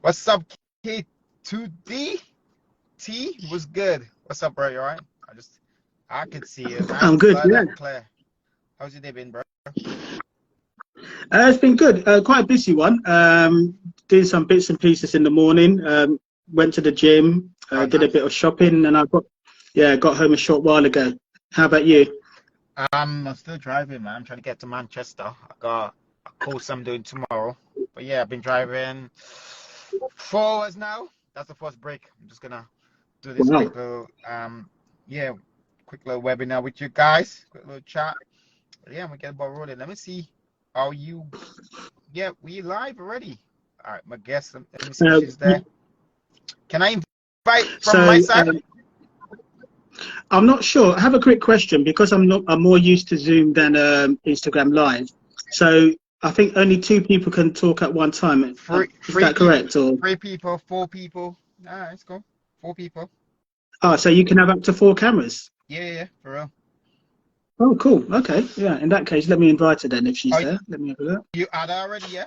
What's up, K2D? T was good. What's up, bro? You alright? I could see you. I'm Nice, good, loud yeah. and clear. How's your day been, bro? It's been good. Quite a busy one. Doing some bits and pieces in the morning. Went to the gym, Oh, did a nice. bit of shopping, and got home a short while ago. How about you? I'm still driving, man. I'm trying to get to Manchester. I got a course I'm doing tomorrow. But yeah, I've been driving 4 hours now. That's the first break. I'm just gonna do this Wow. yeah, quick little webinar with you guys. Quick little chat. Yeah, we get the ball rolling. Let me see. Are you? Yeah, we live already. All right, my guest. Let me see if Uh, she's there. Can I invite from my so side? I'm not sure. I have a quick question because I'm more used to Zoom than Instagram Live. So I think only 2 people can talk at one time. Is that correct? Or 3 people, 4 people. All right, let's go. 4 people. so you can have up to 4 cameras. Yeah, for real. Oh, cool. Okay. Yeah. In that case, let me invite her then if she's Oh, there. Let me have a look. you add her already? Yeah.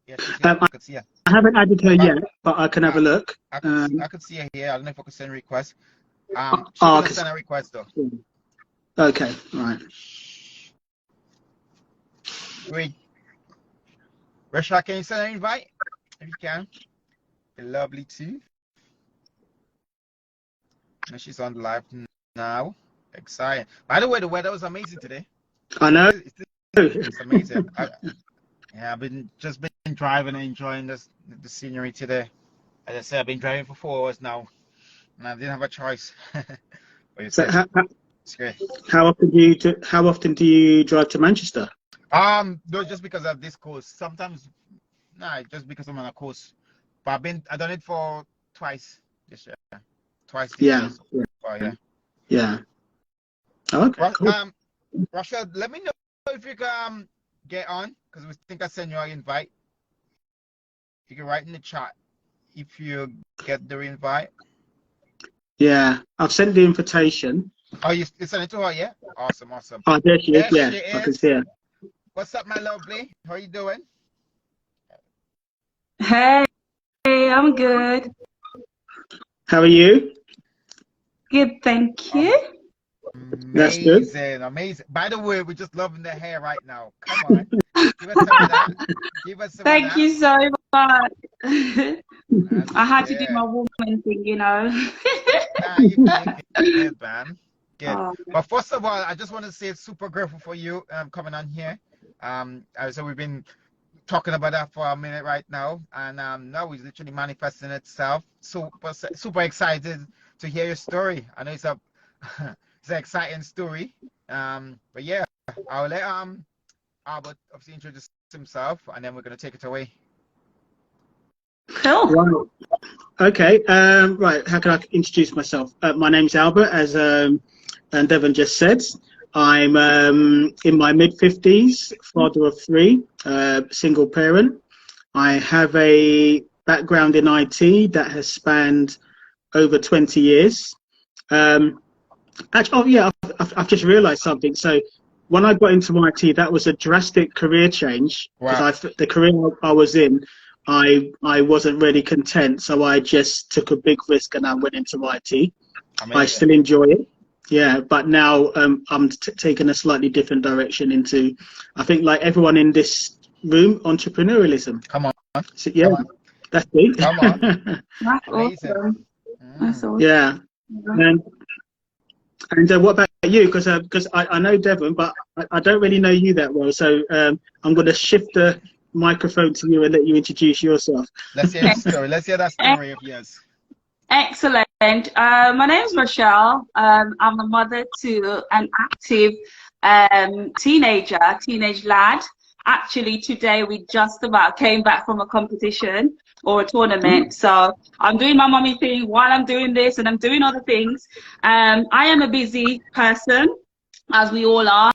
Yeah, she's here. Um, I could see her. I haven't added her But yet, but I can have a look. I could see her here. I don't know if I could send a request. She couldn't send a request though. Okay, all right. Wait, Rachelle, can you send an invite? If you can. Be lovely too. And she's on live now. Exciting. By the way, the weather was amazing today. I know. It's amazing. I've been driving and enjoying the scenery today. As I said, I've been driving for 4 hours now, and I didn't have a choice. But you said it's great. How often do you drive to Manchester? No, just because of this course. Sometimes, just because I'm on a course. But I've done it for twice this year. Twice this year. So far, Yeah. Oh, okay. Cool. Rachelle, let me know if you can get on, because we think I sent you an invite. You can write in the chat if you get the invite. Yeah, I've sent the invitation. Oh, you sent it to her, yeah? Awesome. Oh, there she is. Yeah, she is. I can see her. What's up, my lovely? How are you doing? Hey, I'm good. How are you? Good, thank you. That's good. Amazing. By the way, we're just loving the hair right now. Come on. Give us some of that. Thank you so much. I had to do my woman thing, you know. You good, man. Good. Oh. But first of all, I just want to say super grateful for you coming on here. So we've been talking about that for a minute right now, and now it's literally manifesting itself. Super excited to hear your story. I know it's an exciting story. But yeah, I'll let Albert obviously introduce himself, and then we're gonna take it away. Cool. Right. Okay. Right. How can I introduce myself? My name's Albert, as Devon just said. I'm in my mid-50s, father of 3, single parent. I have a background in IT that has spanned over 20 years. Actually, I've just realised something. So when I got into IT, that was a drastic career change. Because the career I was in, I wasn't really content, so I just took a big risk and I went into IT. Amazing. I still enjoy it, yeah, but now I'm taking a slightly different direction into, I think, like everyone in this room, entrepreneurialism. Come on. So, yeah, that's it. Come on. That's awesome. That's awesome. Yeah. And what about you? Because I know Devon, but I don't really know you that well. So I'm going to shift the microphone to you and let you introduce yourself. Let's hear your story. Let's hear that story of yours. Excellent. My name is Rachelle. I'm a mother to an active teenage lad. Actually, today we just about came back from a competition or a tournament. So I'm doing my mommy thing while I'm doing this, and I'm doing other things. I am a busy person, as we all are.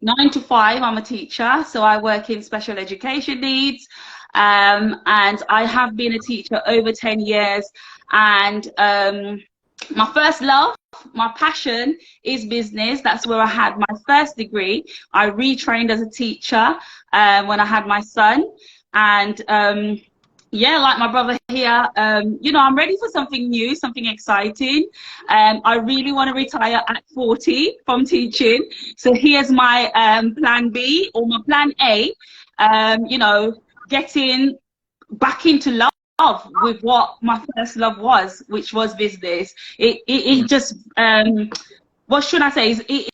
9 to 5, I'm a teacher, so I work in special education needs. And I have been a teacher over 10 years. And my first love, my passion is business. That's where I had my first degree. I retrained as a teacher when I had my son. And Yeah, like my brother here, you know, I'm ready for something new, something exciting. I really want to retire at 40 from teaching. So here's my plan B or my plan A, you know, getting back into love with what my first love was, which was business. It just, what should I say, is it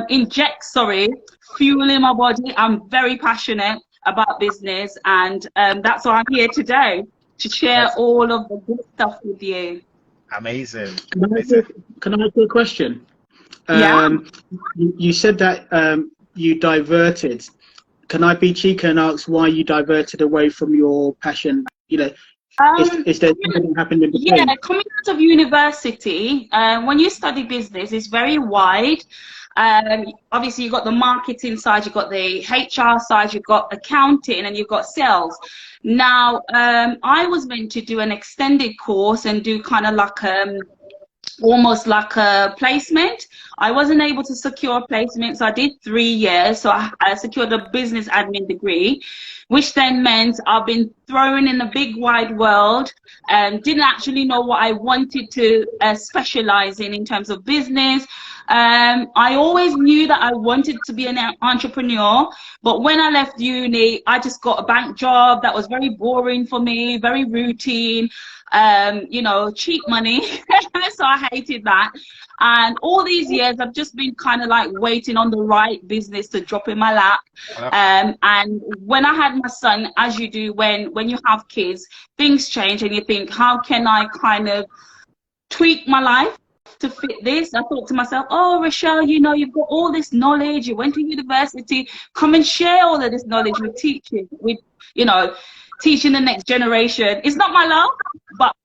injects, sorry, fuel in my body. I'm very passionate about business, and that's why I'm here today, to share all of the good stuff with you. Amazing. Can I ask you a question? Yeah. You said that you diverted. Can I be cheeky and ask why you diverted away from your passion? You know, is there something that happened in between? Yeah, coming out of university, when you study business, it's very wide. Obviously, you've got the marketing side, you've got the HR side, you've got accounting, and you've got sales. Now, I was meant to do an extended course and do kind of like almost like a placement. I wasn't able to secure a placement, so I did 3 years. So I secured a business admin degree, which then meant I've been thrown in the big wide world and didn't actually know what I wanted to specialize in terms of business. I always knew that I wanted to be an entrepreneur, but when I left uni, I just got a bank job that was very boring for me, very routine, you know, cheap money. So I hated that. And all these years, I've just been kind of like waiting on the right business to drop in my lap. And when I had my son, as you do when you have kids, things change and you think, how can I kind of tweak my life to fit this? I thought to myself, oh, Rachelle, you know, you've got all this knowledge, you went to university, come and share all of this knowledge with teaching, with, you know, teaching the next generation. It's not my love, but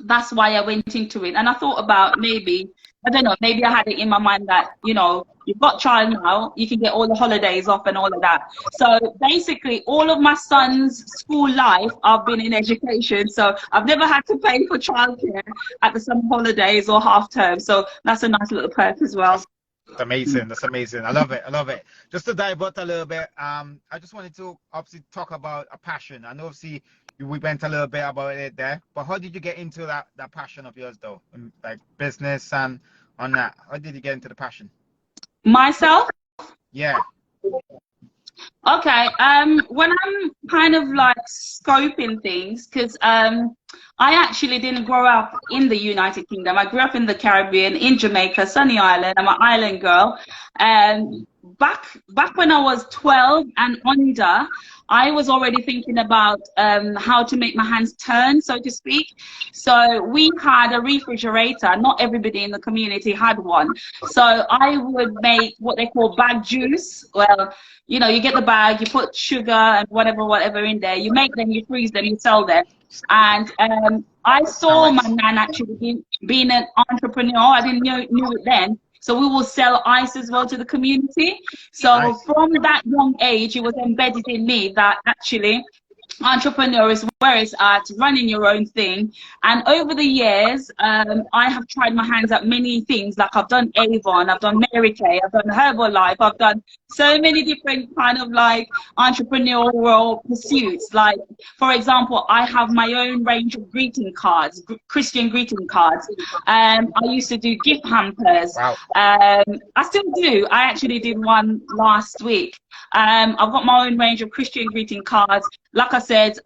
that's why I went into it. And I thought about maybe, I don't know, maybe I had it in my mind that, you know, you've got child now, you can get all the holidays off and all of that. So basically, all of my son's school life, I've been in education. So I've never had to pay for childcare at the summer holidays or half term. So that's a nice little perk as well. That's amazing. That's amazing. I love it. I love it. Just to divert a little bit, I just wanted to obviously talk about a passion. I know obviously we went a little bit about it there, but how did you get into that passion of yours though, like business and on that? How did you get into the passion? Myself? Yeah. Okay. When I'm kind of like scoping things, because I actually didn't grow up in the United Kingdom. I grew up in the Caribbean, in Jamaica, sunny island. I'm an island girl. And back when I was 12 and under, I was already thinking about how to make my hands turn, so to speak. So we had a refrigerator. Not everybody in the community had one. So I would make what they call bag juice. Well, you know, you get the bag, you put sugar and whatever in there. You make them, you freeze them, you sell them. And I saw my nan actually being an entrepreneur. I didn't knew it then. So we will sell ice as well to the community. So from that young age, it was embedded in me that actually entrepreneur is where it's at, running your own thing. And over the years, I have tried my hands at many things. Like I've done Avon, I've done Mary Kay, I've done Herbalife, I've done so many different kind of like entrepreneurial pursuits. Like, for example, I have my own range of greeting cards, Christian greeting cards. I used to do gift hampers. Wow. I still do. I actually did one last week. I've got my own range of Christian greeting cards. Like I said,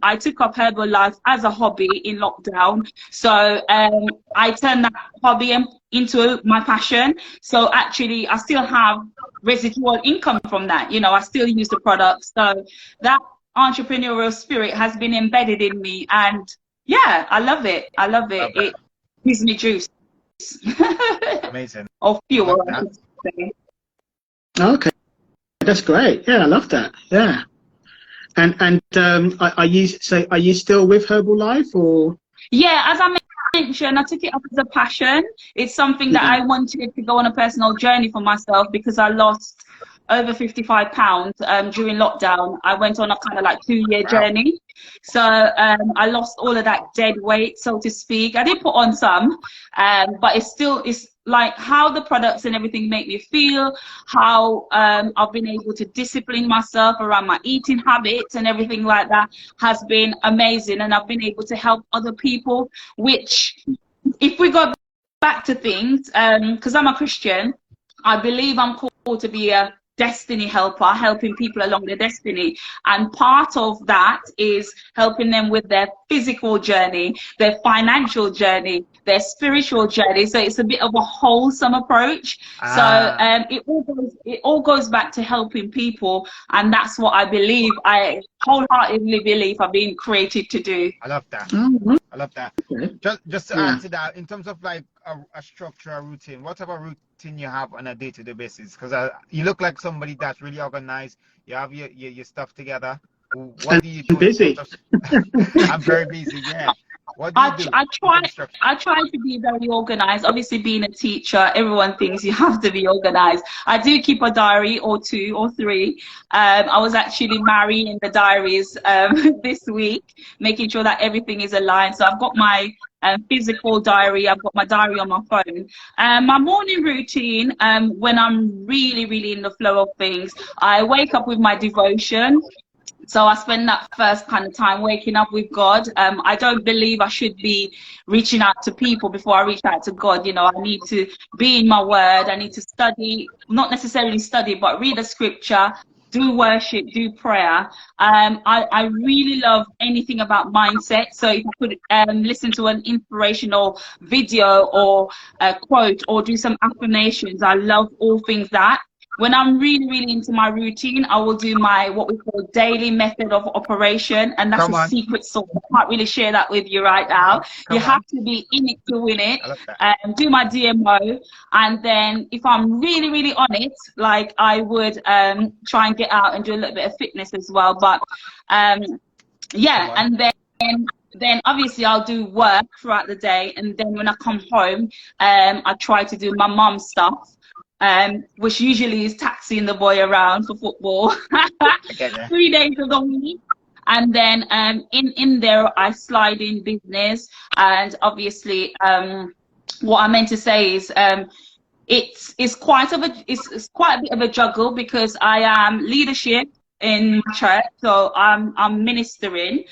I took up Herbalife as a hobby in lockdown. So I turned that hobby into my passion. So actually, I still have residual income from that. You know, I still use the products. So that entrepreneurial spirit has been embedded in me. And yeah, I love it. I love it. It gives me juice. Amazing. Or fuel. Okay. That's great. Yeah, I love that. Yeah. And are you still with Herbalife or? Yeah, as I mentioned, I took it up as a passion. It's something that I wanted to go on a personal journey for myself because I lost over 55 pounds during lockdown. I went on a kind of like 2-year journey. So I lost all of that dead weight, so to speak. I did put on some, but it's like how the products and everything make me feel, how I've been able to discipline myself around my eating habits and everything like that has been amazing. And I've been able to help other people, which if we go back to things, because I'm a Christian, I believe I'm called to be a destiny helper, helping people along their destiny, and part of that is helping them with their physical journey, their financial journey, their spiritual journey. So it's a bit of a wholesome approach. So it all goes back to helping people, and that's what I believe, I wholeheartedly believe I've been created to do. I love that. I love that. Just to add to that, in terms of like a structure, a routine, what type of routine you have on a day-to-day basis? Because you look like somebody that's really organized. You have your stuff together. What do you do? Busy. I'm very busy. Yeah. What do you do? I try to be very organized. Obviously, being a teacher, everyone thinks you have to be organized. I do keep a diary or 2 or 3. I was actually marrying the diaries this week, making sure that everything is aligned. So I've got my physical diary, I've got my diary on my phone. My morning routine, when I'm really in the flow of things, I wake up with my devotion. So I spend that first kind of time waking up with God. I don't believe I should be reaching out to people before I reach out to God. You know, I need to be in my word. I need to study, not necessarily study, but read the scripture, do worship, do prayer. I really love anything about mindset. So if I could listen to an inspirational video or a quote or do some affirmations, I love all things that. When I'm really into my routine, I will do my what we call daily method of operation, and that's a secret sauce. I can't really share that with you right now. You have to be in it to win it. Do my DMO, and then if I'm really on it, like I would try and get out and do a little bit of fitness as well. But yeah, and then obviously I'll do work throughout the day, and then when I come home, I try to do my mum's stuff. Which usually is taxiing the boy around for football 3 days of the week, and then in there I slide in business. And obviously what I meant to say is it's quite a bit of a juggle, because I am leadership in church, so I'm ministering,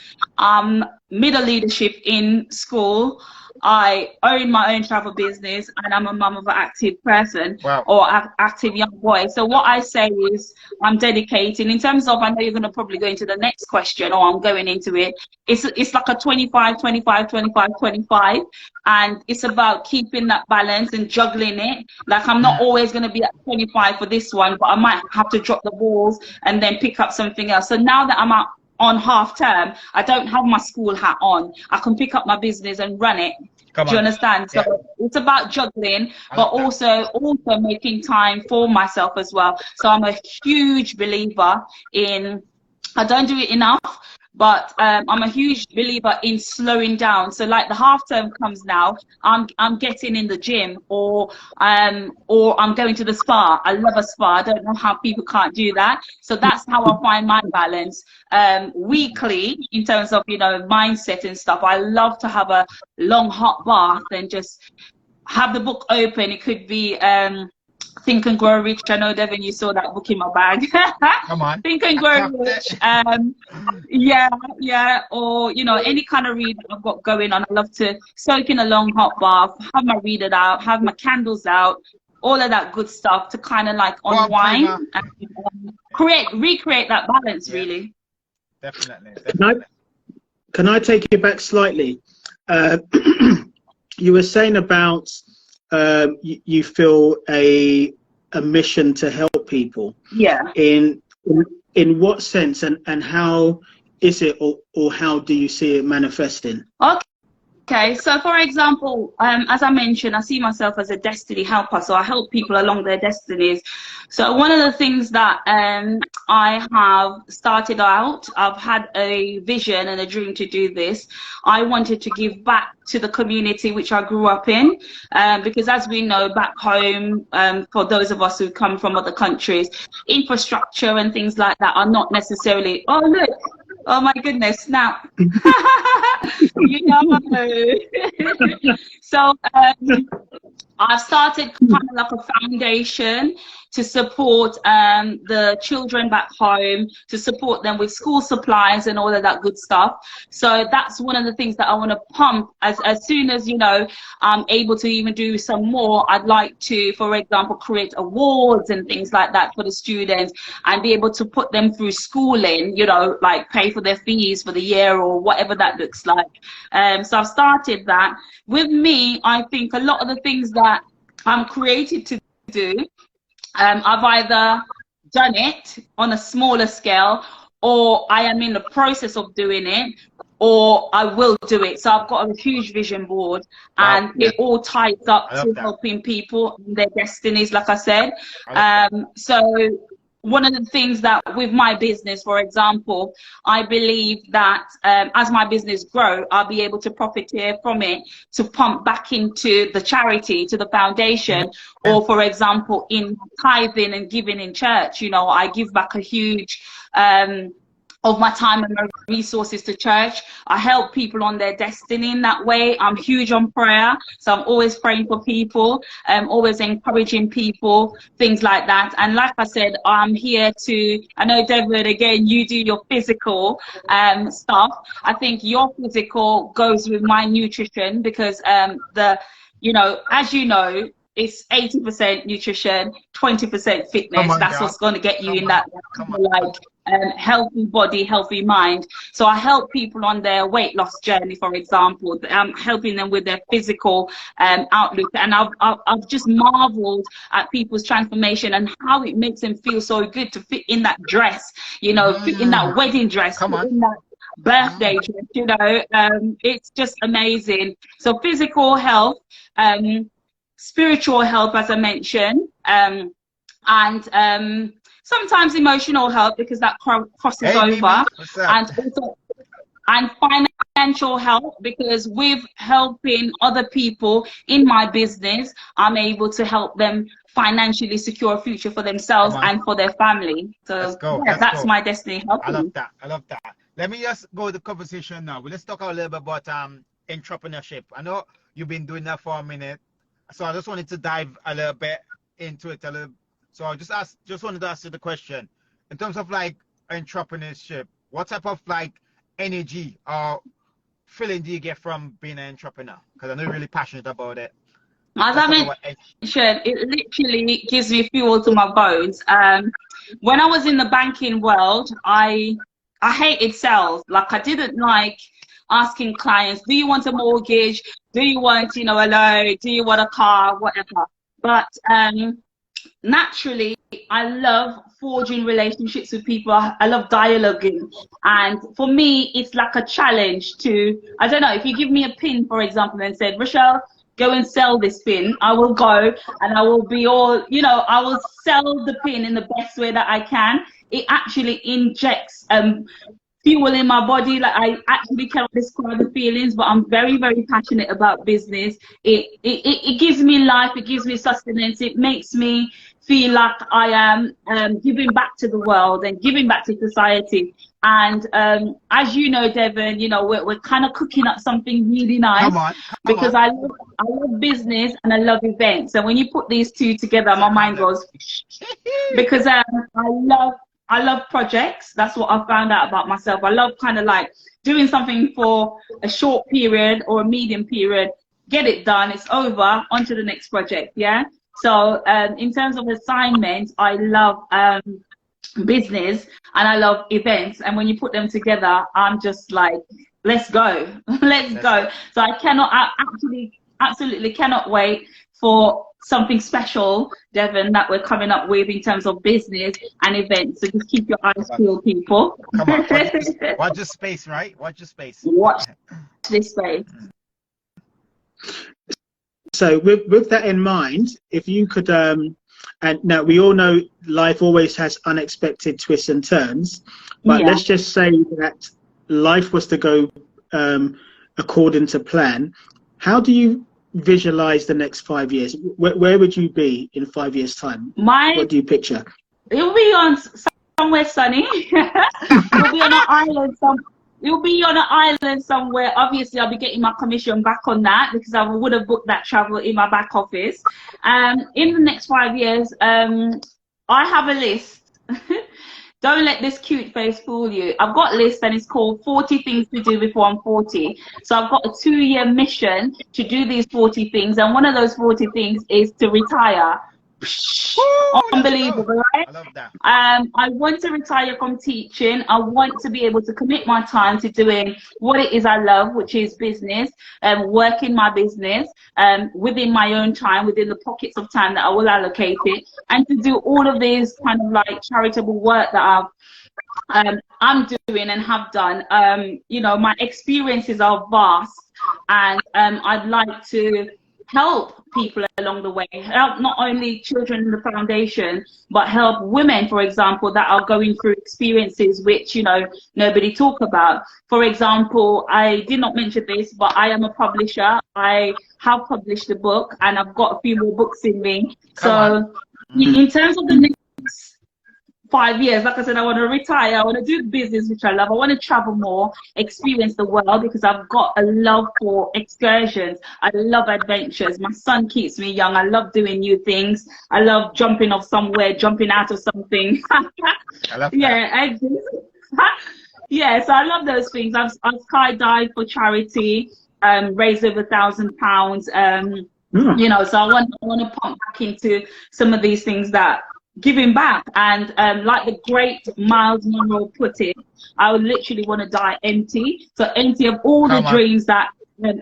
middle leadership in school, I own my own travel business, and I'm a mum of an active person or active young boy. So what I say is I'm dedicating in terms of, I know you're going to probably go into the next question, or I'm going into it. It's like a 25, 25, 25, 25. And it's about keeping that balance and juggling it. Like I'm not always going to be at 25 for this one, but I might have to drop the balls and then pick up something else. So now that I'm out on half term, I don't have my school hat on. I can pick up my business and run it. Do you understand? So it's about juggling, but also making time for myself as well. So I'm a huge believer in, I don't do it enough, but I'm a huge believer in slowing down. So like the half term comes now, I'm getting in the gym, or I'm going to the spa. I love a spa. I don't know how people can't do that. So that's how I find my balance. Weekly, in terms of, you know, mindset and stuff, I love to have a long hot bath and just have the book open. It could be Think and Grow Rich. I know, Devin, you saw that book in my bag. Come on. Think and Grow Rich. Yeah. Or, you know, any kind of read I've got going on. I love to soak in a long hot bath, have my reader out, have my candles out, all of that good stuff to kind of like unwind and recreate that balance, really. Definitely. Can I take you back slightly? You were saying about you feel a mission to help people. Yeah. In what sense, and how is it, or how do you see it manifesting? Okay, so for example, as I mentioned, I see myself as a destiny helper, so I help people along their destinies. So one of the things that I have started out, I've had a vision and a dream to do this. I wanted to give back to the community which I grew up in, because as we know, back home, for those of us who come from other countries, infrastructure and things like that are not necessarily, oh look, oh my goodness, snap. You know. So I've started kind of like a foundation to support the children back home, to support them with school supplies and all of that good stuff. So that's one of the things that I want to pump as soon as, you know, I'm able to even do some more. I'd like to, for example, create awards and things like that for the students and be able to put them through schooling, you know, like pay for their fees for the year or whatever that looks like. So I've started that. With me, I think a lot of the things that I'm created to do, I've either done it on a smaller scale, or I am in the process of doing it, or I will do it. So I've got a huge vision board, and it all ties up to helping people in their destinies, like I said. So one of the things that with my business, for example, I believe that as my business grow, I'll be able to profiteer from it to pump back into the charity, to the foundation, or for example, in tithing and giving in church. You know, I give back a huge of my time and my resources to church. I help people on their destiny in that way. I'm huge on prayer, so I'm always praying for people, always encouraging people, things like that. And like I said, I'm here to, I know Devin, again, you do your physical stuff. I think your physical goes with my nutrition, because you know, as you know, it's 80% nutrition, 20% fitness. That's what's going to get you in that like healthy body, healthy mind. So I help people on their weight loss journey, for example. I'm helping them with their physical outlook, and I've just marveled at people's transformation and how it makes them feel so good to fit in that dress, you know, fit in that wedding dress, fit in that birthday dress, you know. It's just amazing. So physical health, spiritual health, as I mentioned, and sometimes emotional health, because that crosses over, and also financial health, because with helping other people in my business, I'm able to help them financially secure a future for themselves and for their family. So yeah, that's my destiny helping. I love that. I love that. Let me just go to the conversation now. Let's talk a little bit about entrepreneurship. I know you've been doing that for a minute, so I just wanted to dive a little bit into it a little. So I just wanted to ask you the question, in terms of like entrepreneurship, what type of like energy or feeling do you get from being an entrepreneur? Because I know you're really passionate about it. As I mentioned, it literally gives me fuel to my bones. When I was in the banking world, I hated sales. Like, I didn't like asking clients, do you want a mortgage? Do you want, you know, a loan? Do you want a car? Whatever. But naturally, I love forging relationships with people. I love dialoguing, and for me, it's like a challenge to, I don't know, if you give me a pin, for example, and said, Rachelle, go and sell this pin, I will go and I will be all, you know, I will sell the pin in the best way that I can. It actually injects fuel in my body. Like, I actually cannot describe the feelings, but I'm very, very passionate about business. It gives me life, it gives me sustenance, it makes me feel like I am giving back to the world and giving back to society. And as you know, Devin, you know, we're kind of cooking up something really nice. Because I love business and I love events. And when you put these two together, my mind goes, because I love projects. That's what I found out about myself. I love kind of like doing something for a short period or a medium period, get it done, it's over, on to the next project, yeah? So in terms of assignments, I love business and I love events. And when you put them together, I'm just like, let's go, let's go. So I absolutely cannot wait for something special, Devin, that we're coming up with in terms of business and events. So just keep your eyes peeled, people. Come on, watch the space, right? Watch the space. Watch this space. So with that in mind, if you could, and now we all know life always has unexpected twists and turns, but let's just say that life was to go according to plan. How do you visualize the next 5 years? Where would you be in 5 years' time? What do you picture? It will be on somewhere sunny. We'll be on an island it'll be on an island somewhere. Obviously, I'll be getting my commission back on that because I would have booked that travel in my back office. In the next 5 years, I have a list. Don't let this cute face fool you. I've got a list and it's called 40 things to do before I'm 40. So I've got a 2-year mission to do these 40 things. And one of those 40 things is to retire. Woo, unbelievable, right? I love that. I want to retire from teaching. I want to be able to commit my time to doing what it is I love, which is business, working my business within my own time, within the pockets of time that I will allocate it, and to do all of these kind of like charitable work that I'm doing and have done. You know, my experiences are vast, and I'd like to help people along the way, help not only children in the foundation, but help women, for example, that are going through experiences which, you know, nobody talk about. For example, I did not mention this, but I am a publisher. I have published a book and I've got a few more books in me. So in terms of the next 5 years, like I said, I want to retire. I want to do business, which I love. I want to travel more, experience the world, because I've got a love for excursions. I love adventures. My son keeps me young. I love doing new things. I love jumping off somewhere, jumping out of something. I love that. Yeah, so I love those things. I've skydived for charity, raised over £1,000. You know, so I want to pump back into some of these things that giving back, and like the great Miles Monroe put it, I would literally want to die empty. So empty of all the dreams that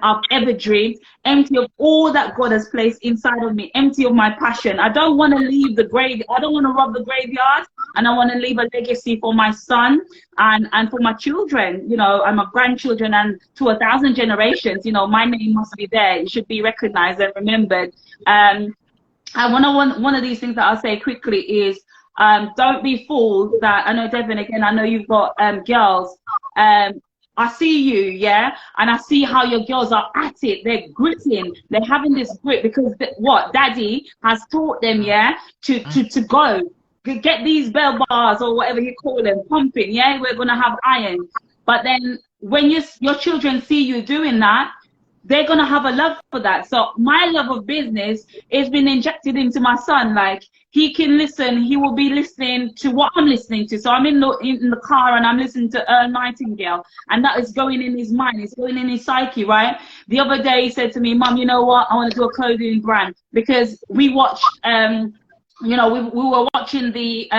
I've ever dreamed, empty of all that God has placed inside of me, empty of my passion. I don't want to leave the grave. I don't want to rob the graveyard, and I want to leave a legacy for my son and for my children, you know, and my grandchildren, and to 1,000 generations. You know, my name must be there. It should be recognized and remembered. And one of these things that I'll say quickly is, don't be fooled that, I know Devin, again, I know you've got girls. I see you, yeah, and I see how your girls are at it. They're gritting. They're having this grit because Daddy has taught them, yeah, to go get these bell bars or whatever you call them, pumping, yeah. We're gonna have iron. But then when your children see you doing that, they're going to have a love for that. So my love of business has been injected into my son. Like, he can listen, he will be listening to what I'm listening to. So I'm in the car and I'm listening to Earl Nightingale, and that is going in his mind, it's going in his psyche, right? The other day he said to me, Mum, you know what, I want to do a clothing brand, because we watched you know, we were watching the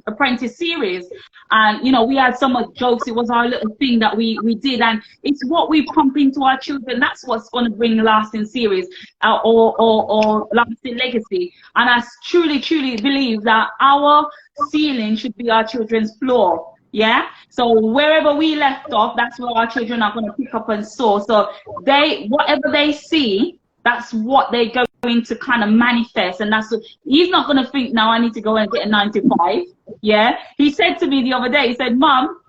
Apprentice series, and you know, we had some jokes. It was our little thing that we did, and it's what we pump into our children. That's what's going to bring lasting series or lasting legacy. And I truly believe that our ceiling should be our children's floor. Yeah, so wherever we left off, that's where our children are going to pick up and soar. So whatever they see, that's what they're going to kind of manifest. And that's what, he's not going to think, now I need to go and get a 9 to 5. Yeah, he said to me the other day, he said, Mum,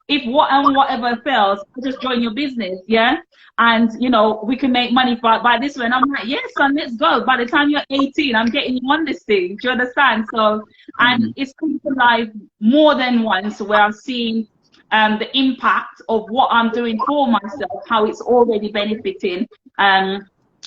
if whatever fails, I'll just join your business. Yeah, and you know, we can make money by this way. And I'm like, yes, son, let's go. By the time you're 18, I'm getting you on this thing. Do you understand? So, and it's come to life more than once, where I've seen the impact of what I'm doing for myself, how it's already benefiting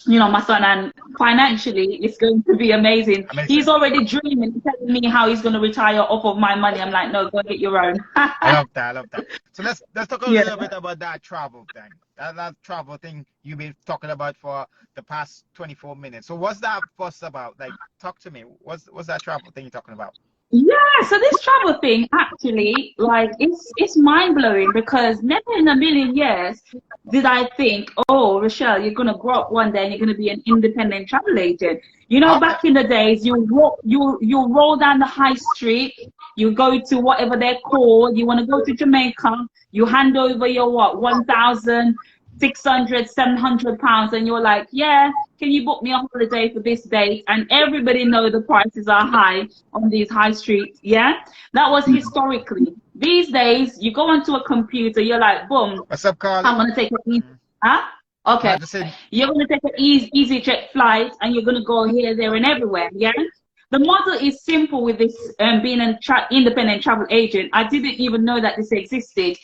you know, my son, and financially it's going to be amazing. He's already dreaming, telling me how he's going to retire off of my money. I'm like, no, go get your own. I love that. So let's talk a little bit about that travel thing. That travel thing you've been talking about for the past 24 minutes. So what's that fuss about? Like, talk to me. What's that travel thing you're talking about? Yeah, so this travel thing, actually, like, it's mind-blowing, because never in a million years did I think, oh, Rachelle, you're going to grow up one day and you're going to be an independent travel agent. You know, back in the days, you roll down the high street, you go to whatever they're called, you want to go to Jamaica, you hand over your, what, 1,600, 700 pounds, and you're like, yeah, can you book me a holiday for this date? And everybody knows the prices are high on these high streets. Yeah, that was historically. These days, you go onto a computer, you're like, boom, what's up, Carl? I'm gonna take an okay, you're gonna take an easy jet flight, and you're gonna go here, there, and everywhere. Yeah, the model is simple with this being an independent travel agent. I didn't even know that this existed.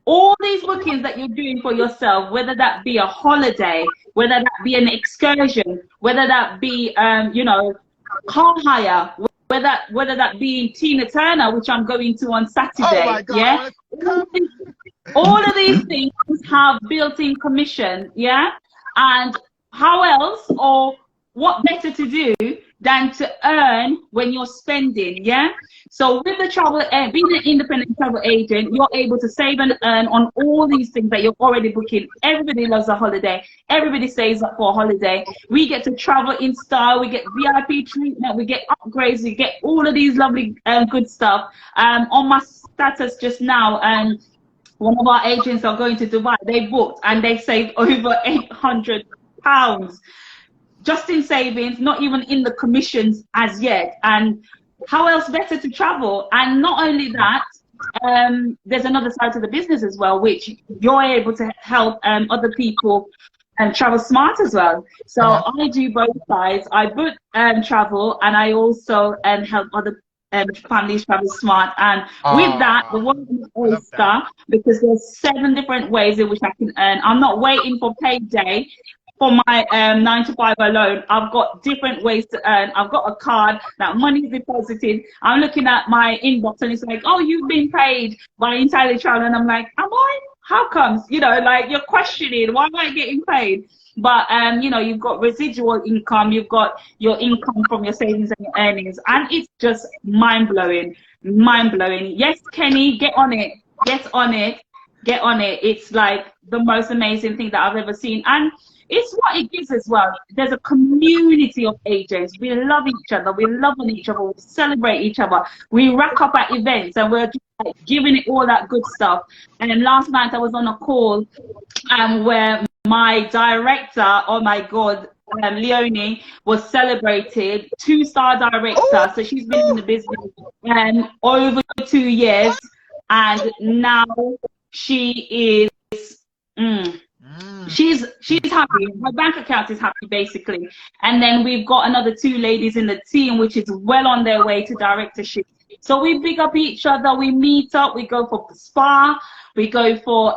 All these bookings that you're doing for yourself, whether that be a holiday, whether that be an excursion, whether that be, you know, car hire, whether that be Tina Turner, which I'm going to on Saturday. Oh my God, yeah. All of these things have built-in commission, yeah. And how else, or what better to do than to earn when you're spending, yeah? So with the travel, being an independent travel agent, you're able to save and earn on all these things that you're already booking. Everybody loves a holiday. Everybody saves up for a holiday. We get to travel in style. We get VIP treatment. We get upgrades. We get all of these lovely good stuff. On my status just now, one of our agents are going to Dubai. They booked and they saved over £800 just in savings, not even in the commissions as yet. And how else better to travel? And not only that, there's another side to the business as well, which you're able to help other people travel smart as well. So I do both sides. I book travel, and I also help other families travel smart. And with that, the world is oyster, because there's 7 different ways in which I can earn. I'm not waiting for payday for my 9 to 5 alone. I've got different ways to earn. I've got a card that money is deposited. I'm looking at my inbox and it's like, oh, you've been paid by Entirely Travel. And I'm like, am I? How comes? You know, like, you're questioning, why am I getting paid? But, you know, you've got residual income, you've got your income from your savings and your earnings. And it's just mind-blowing, mind-blowing. Yes, Kenny, get on it. Get on it. Get on it. It's like the most amazing thing that I've ever seen. And it's what it gives as well. There's a community of agents. We love each other. We love on each other. We celebrate each other. We rack up at events and we're just like giving it all that good stuff. And then last night I was on a call where my director, oh my God, Leonie, was celebrated, 2-star director. So she's been in the business over 2 years, and now she is she's happy. Her bank account is happy, basically. And then we've got another 2 ladies in the team, which is well on their way to directorship. So we big up each other, we meet up, we go for spa, we go for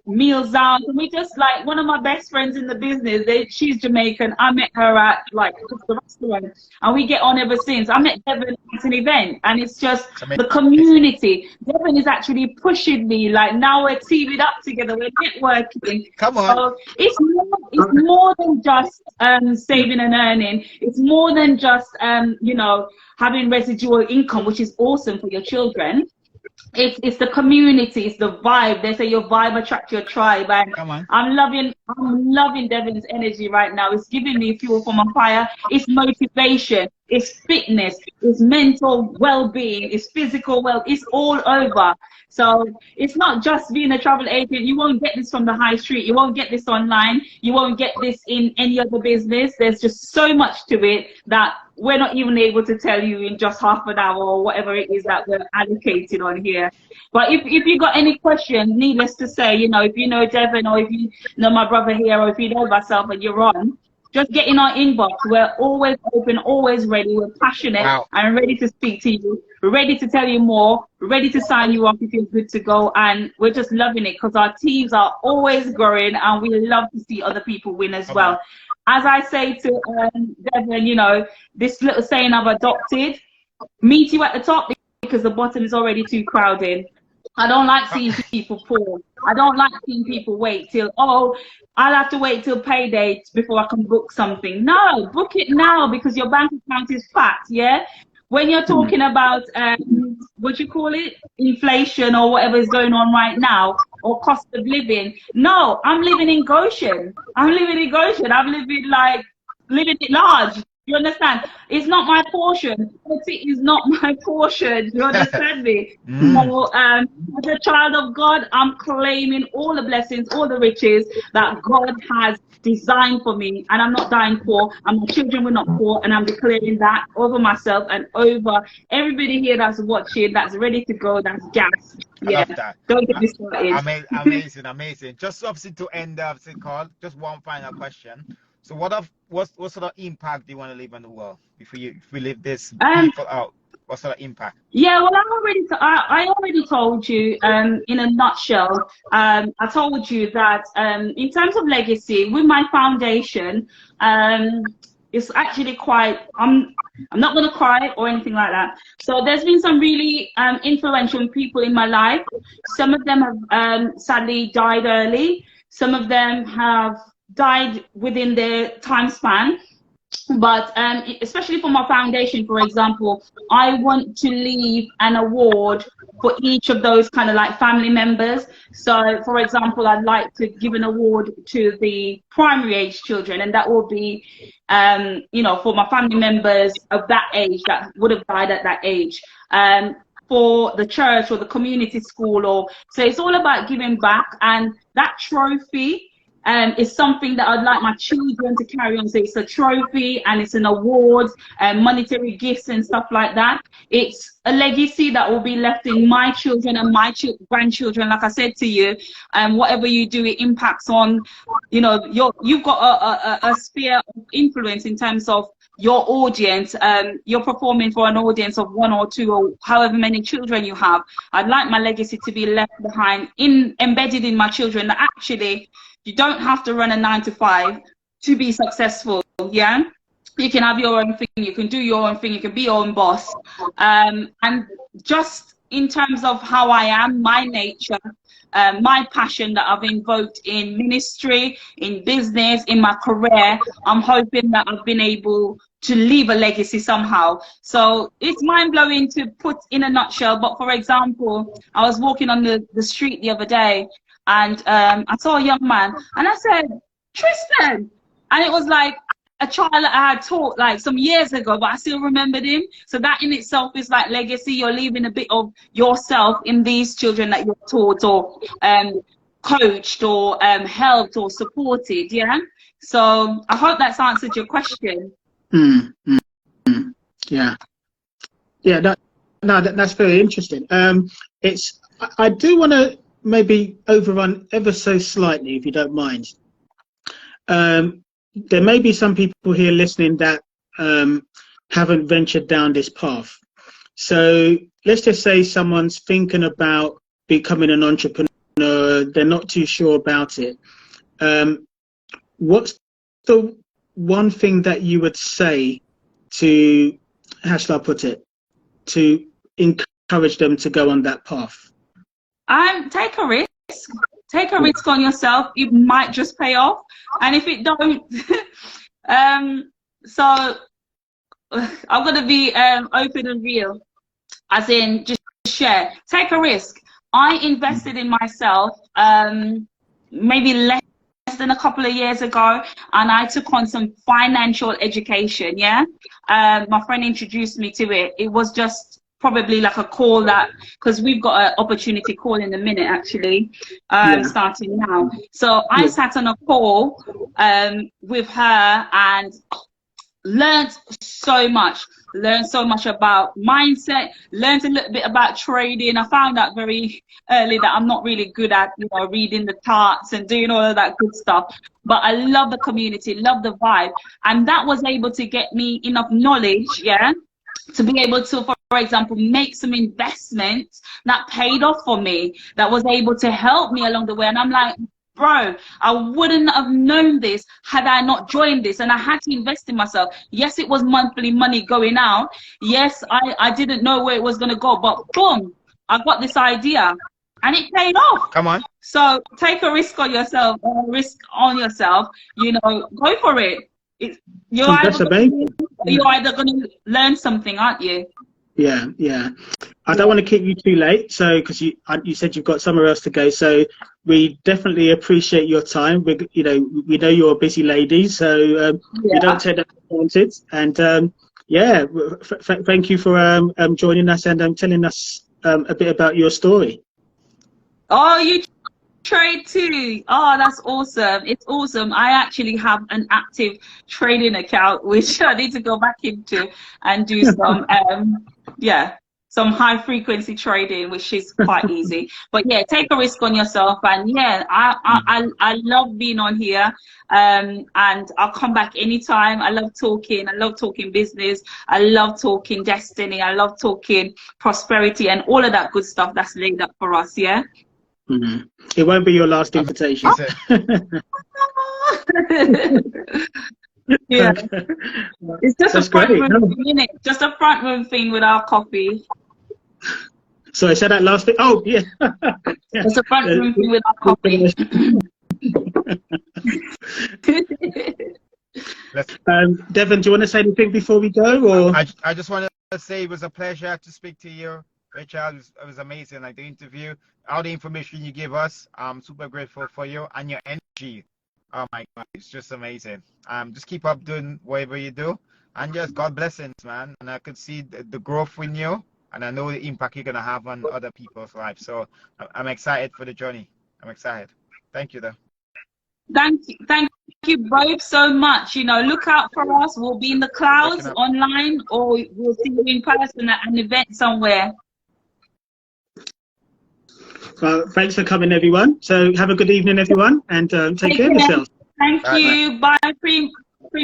meals out, and we just, like, one of my best friends in the business, she's Jamaican. I met her at like the restaurant, and we get on ever since. I met Devon at an event, and it's just the community. Devon is actually pushing me, like, now we're teaming up together, we're networking. Come on. So it's more than just saving and earning. It's more than just you know, having residual income, which is awesome for your children. It's the community, it's the vibe. They say your vibe attracts your tribe, and I'm loving Devon's energy right now. It's giving me fuel for my fire. It's motivation, it's fitness, it's mental well-being, it's physical it's all over. So it's not just being a travel agent. You won't get this from the high street. You won't get this online. You won't get this in any other business. There's just so much to it that we're not even able to tell you in just half an hour or whatever it is that we're allocated on here. But if you got any questions, needless to say, you know, if you know Devon, or if you know my brother here, or if you know myself and you're on, just get in our inbox. We're always open, always ready. We're passionate and ready to speak to you. We're ready to tell you more. We're ready to sign you up if you're good to go. And we're just loving it because our teams are always growing, and we love to see other people win as well. As I say to Devon, you know, this little saying I've adopted: meet you at the top because the bottom is already too crowded. I don't like seeing people poor. I don't like seeing people wait till, oh, I'll have to wait till payday before I can book something. No, book it now because your bank account is fat, yeah? When you're talking about, what you call it, inflation or whatever is going on right now, or cost of living. No, I'm living in Goshen. I'm living in Goshen. I'm living it large. You understand? It's not my portion. It is not my portion. You understand me? So, as a child of God, I'm claiming all the blessings, all the riches that God has designed for me, and I'm not dying poor, and my children were not poor, and I'm declaring that over myself and over everybody here that's watching, that's ready to go, that's gassed. Yeah, love that. Don't get me started. Amazing. Just obviously to end the call, just one final question. So what sort of impact do you want to leave on the world if we leave this people out? what sort of impact? Yeah, well, I already told you in a nutshell. I told you that in terms of legacy, with my foundation, it's actually quite. I'm not going to cry or anything like that. So there's been some really influential people in my life. Some of them have sadly died early. Some of them have died within their time span. But especially for my foundation, for example, I want to leave an award for each of those kind of like family members. So, for example, I'd like to give an award to the primary age children, and that will be, you know, for my family members of that age that would have died at that age. For the church or the community school, or so it's all about giving back, and that trophy is something that I'd like my children to carry on. So it's a trophy and it's an award and monetary gifts and stuff like that. It's a legacy that will be left in my children and my grandchildren. Like I said to you, whatever you do, it impacts on, you know, you've got a sphere of influence in terms of your audience. You're performing for an audience of 1 or 2 or however many children you have. I'd like my legacy to be left behind, embedded in my children, that actually you don't have to run a 9 to 5 to be successful. Yeah, you can have your own thing, you can do your own thing, you can be your own boss. And just in terms of how I am, my nature, my passion that I've invoked in ministry, in business, in my career, I'm hoping that I've been able to leave a legacy somehow. So it's mind-blowing to put in a nutshell. But for example, I was walking on the street the other day, and I saw a young man, and I said, Tristan, and it was like a child that I had taught like some years ago, but I still remembered him. So that in itself is like legacy. You're leaving a bit of yourself in these children that you're taught or coached or helped or supported. Yeah, so I hope that's answered your question. Yeah, that's very interesting. I do want to maybe overrun ever so slightly, if you don't mind. There may be some people here listening that haven't ventured down this path. So let's just say someone's thinking about becoming an entrepreneur, they're not too sure about it. What's the one thing that you would say to, how shall I put it, to encourage them to go on that path? Take a risk. Take a risk on yourself. It might just pay off, and if it don't, so I'm gonna be open and real, as in just share. Take a risk. I invested in myself maybe less than a couple of years ago, and I took on some financial education. Yeah, my friend introduced me to it. It was just probably like a call that, because we've got an opportunity call in a minute actually, starting now. So I sat on a call with her and learned so much about mindset, learned a little bit about trading. I found out very early that I'm not really good at, you know, reading the charts and doing all of that good stuff, but I love the community, love the vibe, and that was able to get me enough knowledge, yeah, to be able to, for example, make some investments that paid off for me, that was able to help me along the way. And I'm like, bro, I wouldn't have known this had I not joined this. And I had to invest in myself. Yes, it was monthly money going out. Yes, I didn't know where it was going to go, but boom, I got this idea and it paid off. Come on. So take a risk on yourself, you know, go for it. You're either going to learn something, aren't you? Yeah. I don't want to keep you too late, so because you said you've got somewhere else to go. So we definitely appreciate your time. We know you're a busy lady, so we don't take that for granted. And thank you for joining us and telling us a bit about your story. Oh, you trade too? Oh, that's awesome. It's awesome. I actually have an active trading account which I need to go back into and do some some high frequency trading, which is quite easy. But yeah, take a risk on yourself. And yeah, I love being on here. And I'll come back anytime. I love talking. I love talking business. I love talking destiny. I love talking prosperity and all of that good stuff that's laid up for us. Yeah. It won't be your last invitation. Yeah, it's just a front room thing, innit? Just a front room thing with our coffee. So I said that last bit. Oh yeah, it's a front room thing with our coffee. Devon, do you want to say anything before we go? Or I just want to say it was a pleasure to speak to you, Rachelle. It was amazing. Like the interview, all the information you gave us. I'm super grateful for you and your energy. Oh my God, it's just amazing. Just keep up doing whatever you do, and just God blessings, man. And I could see the growth in you, and I know the impact you're gonna have on other people's lives. So I'm excited for the journey. I'm excited. Thank you, though. Thank you both so much. You know, look out for us. We'll be in the clouds online, or we'll see you in person at an event somewhere. Well, thanks for coming, everyone. So have a good evening, everyone, and take care of yourselves. Thank you. Bye.